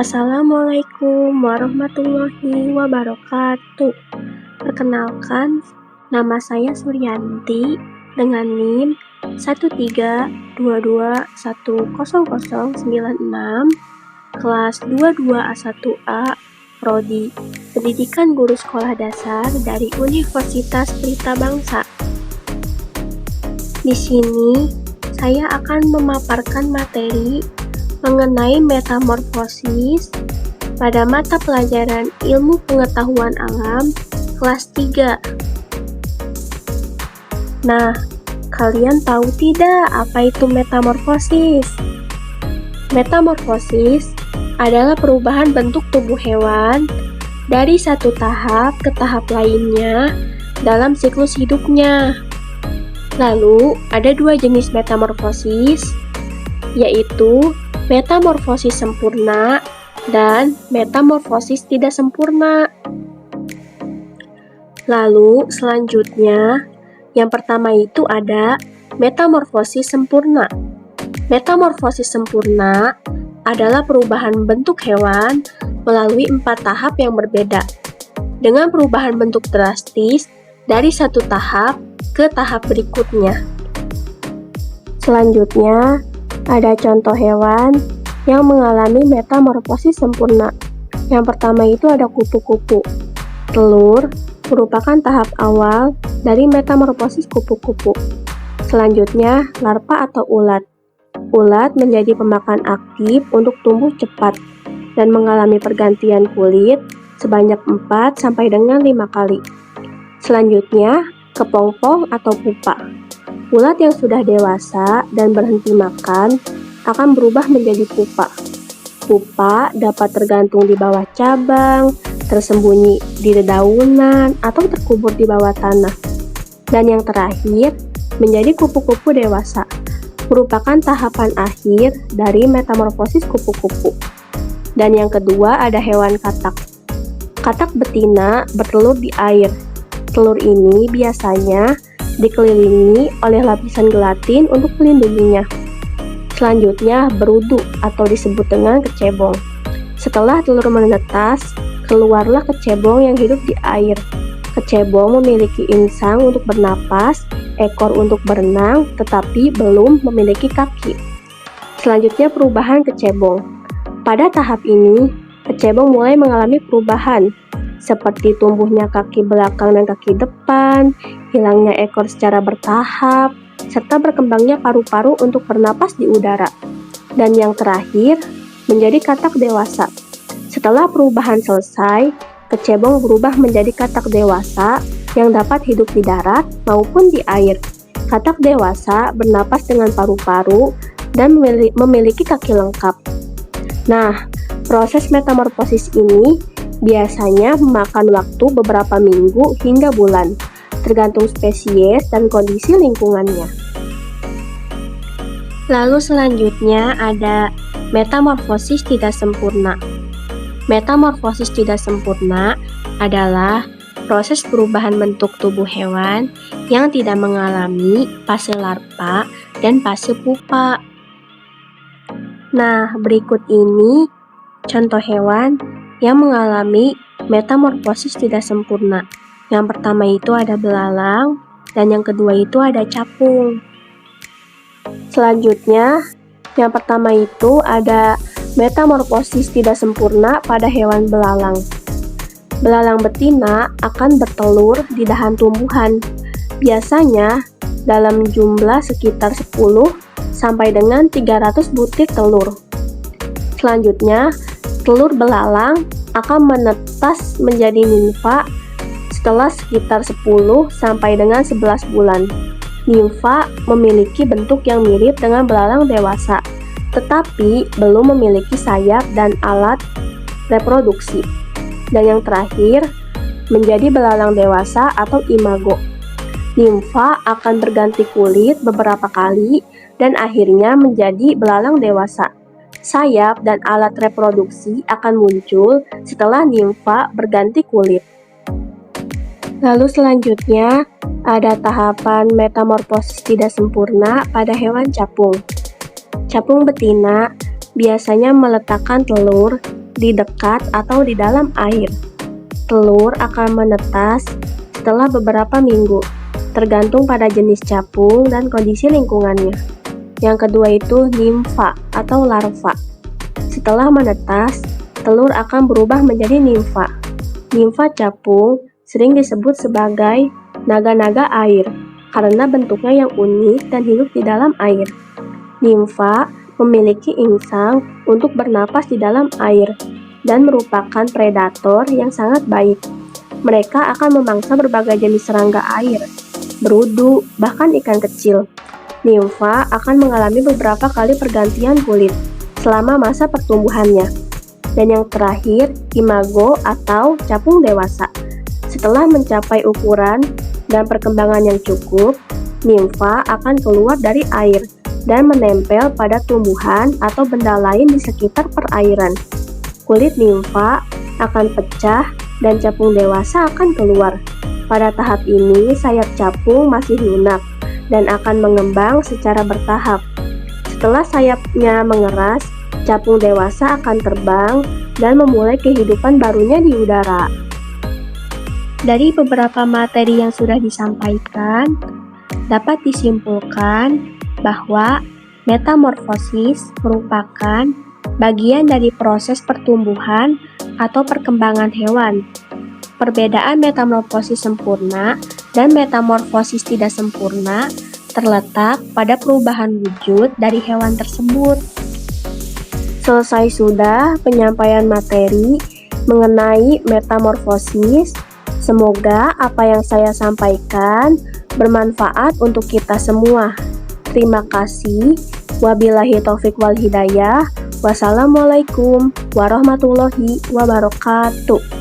Assalamualaikum warahmatullahi wabarakatuh. Perkenalkan, nama saya Suryanti dengan NIM 132210096, kelas 22A1A, Prodi Pendidikan Guru Sekolah Dasar dari Universitas Pelita Bangsa. Di sini, saya akan memaparkan materi mengenai metamorfosis pada mata pelajaran Ilmu Pengetahuan Alam kelas 3. Nah, kalian tahu tidak apa itu metamorfosis? Metamorfosis adalah perubahan bentuk tubuh hewan dari satu tahap ke tahap lainnya dalam siklus hidupnya. Lalu, ada dua jenis metamorfosis, yaitu metamorfosis sempurna dan metamorfosis tidak sempurna. Lalu selanjutnya, yang pertama itu ada metamorfosis sempurna. Metamorfosis sempurna adalah perubahan bentuk hewan melalui 4 tahap yang berbeda, dengan perubahan bentuk drastis dari satu tahap ke tahap berikutnya. Selanjutnya, ada contoh hewan yang mengalami metamorfosis sempurna. Yang pertama itu ada kupu-kupu. Telur merupakan tahap awal dari metamorfosis kupu-kupu. Selanjutnya, larva atau ulat. Ulat menjadi pemakan aktif untuk tumbuh cepat dan mengalami pergantian kulit sebanyak 4 sampai dengan 5 kali. Selanjutnya, kepompong atau pupa. Ulat yang sudah dewasa dan berhenti makan akan berubah menjadi pupa. Pupa dapat tergantung di bawah cabang, tersembunyi di dedaunan, atau terkubur di bawah tanah. Dan yang terakhir, menjadi kupu-kupu dewasa, merupakan tahapan akhir dari metamorfosis kupu-kupu. Dan yang kedua ada hewan katak. Katak betina bertelur di air. Telur ini biasanya dikelilingi oleh lapisan gelatin untuk melindunginya. Selanjutnya, berudu atau disebut dengan kecebong. Setelah telur menetas, keluarlah kecebong yang hidup di air. Kecebong memiliki insang untuk bernapas, ekor untuk berenang, tetapi belum memiliki kaki. Selanjutnya, perubahan kecebong. Pada tahap ini, kecebong mulai mengalami perubahan, seperti tumbuhnya kaki belakang dan kaki depan, hilangnya ekor secara bertahap, serta berkembangnya paru-paru untuk bernapas di udara. Dan yang terakhir, menjadi katak dewasa. Setelah perubahan selesai, kecebong berubah menjadi katak dewasa yang dapat hidup di darat maupun di air. Katak dewasa bernapas dengan paru-paru dan memiliki kaki lengkap. Nah, proses metamorfosis ini biasanya memakan waktu beberapa minggu hingga bulan, tergantung spesies dan kondisi lingkungannya. Lalu selanjutnya ada metamorfosis tidak sempurna. Metamorfosis tidak sempurna adalah proses perubahan bentuk tubuh hewan yang tidak mengalami fase larva dan fase pupa. Nah, berikut ini contoh hewan yang mengalami metamorfosis tidak sempurna. Yang pertama itu ada belalang, dan yang kedua itu ada capung. Selanjutnya, yang pertama itu ada metamorfosis tidak sempurna pada hewan belalang. Belalang betina akan bertelur di dahan tumbuhan, biasanya dalam jumlah sekitar 10 sampai dengan 300 butir telur. Selanjutnya, telur belalang akan menetas menjadi nimfa setelah sekitar 10 sampai dengan 11 bulan. Nimfa memiliki bentuk yang mirip dengan belalang dewasa, tetapi belum memiliki sayap dan alat reproduksi. Dan yang terakhir, menjadi belalang dewasa atau imago. Nimfa akan berganti kulit beberapa kali dan akhirnya menjadi belalang dewasa. Sayap dan alat reproduksi akan muncul setelah nimfa berganti kulit. Lalu selanjutnya, ada tahapan metamorfosis tidak sempurna pada hewan capung. Capung betina biasanya meletakkan telur di dekat atau di dalam air. Telur akan menetas setelah beberapa minggu, tergantung pada jenis capung dan kondisi lingkungannya. Yang kedua itu nimfa atau larva. Setelah menetas, telur akan berubah menjadi nimfa. Nimfa capung sering disebut sebagai naga-naga air karena bentuknya yang unik dan hidup di dalam air. Nimfa memiliki insang untuk bernapas di dalam air dan merupakan predator yang sangat baik. Mereka akan memangsa berbagai jenis serangga air, berudu, bahkan ikan kecil. Nimfa akan mengalami beberapa kali pergantian kulit selama masa pertumbuhannya. Dan yang terakhir, imago atau capung dewasa. Setelah mencapai ukuran dan perkembangan yang cukup, nimfa akan keluar dari air dan menempel pada tumbuhan atau benda lain di sekitar perairan. Kulit nimfa akan pecah dan capung dewasa akan keluar. Pada tahap ini, sayap capung masih lunak dan akan mengembang secara bertahap. Setelah sayapnya mengeras, capung dewasa akan terbang dan memulai kehidupan barunya di udara. Dari beberapa materi yang sudah disampaikan, dapat disimpulkan bahwa metamorfosis merupakan bagian dari proses pertumbuhan atau perkembangan hewan. Perbedaan metamorfosis sempurna dan metamorfosis tidak sempurna terletak pada perubahan wujud dari hewan tersebut. Selesai sudah penyampaian materi mengenai metamorfosis. Semoga apa yang saya sampaikan bermanfaat untuk kita semua. Terima kasih. Wabillahi taufik wal hidayah. Wassalamualaikum warahmatullahi wabarakatuh.